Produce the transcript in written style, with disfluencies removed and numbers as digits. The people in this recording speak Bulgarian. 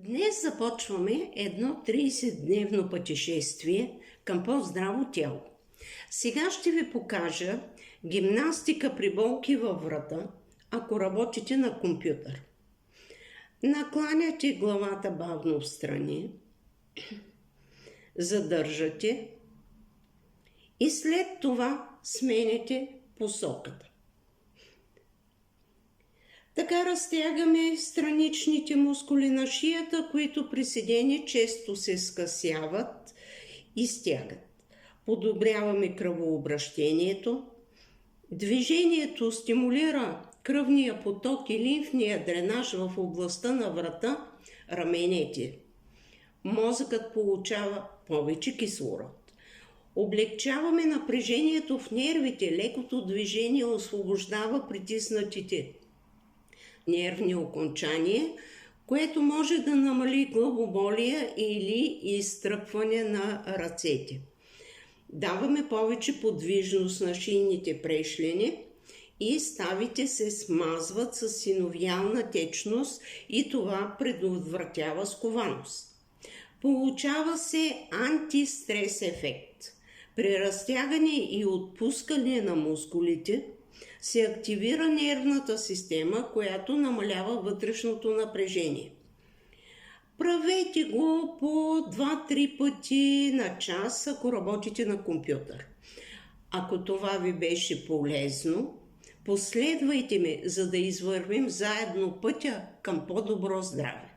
Днес започваме едно 30-дневно пътешествие към по-здраво тяло. Сега ще ви покажа гимнастика при болки във врата, ако работите на компютър. Накланяте главата бавно встрани, задържате и след това сменяте посоката. Така разтягаме страничните мускули на шията, които при седене често се скъсяват и стягат. Подобряваме кръвообращението. Движението стимулира кръвния поток и лимфния дренаж в областта на врата, раменете. Мозъкът получава повече кислород. Облегчаваме напрежението в нервите. Лекото движение освобождава притиснатите нервни окончания, което може да намали главоболие или изтръпване на ръцете. Даваме повече подвижност на шийните прешлени и ставите се смазват с синовиална течност и това предотвратява скованост. Получава се антистрес ефект. При разтягане и отпускане на мускулите се активира нервната система, която намалява вътрешното напрежение. Правете го по 2-3 пъти на час, ако работите на компютър. Ако това ви беше полезно, последвайте ме, за да извървим заедно пътя към по-добро здраве.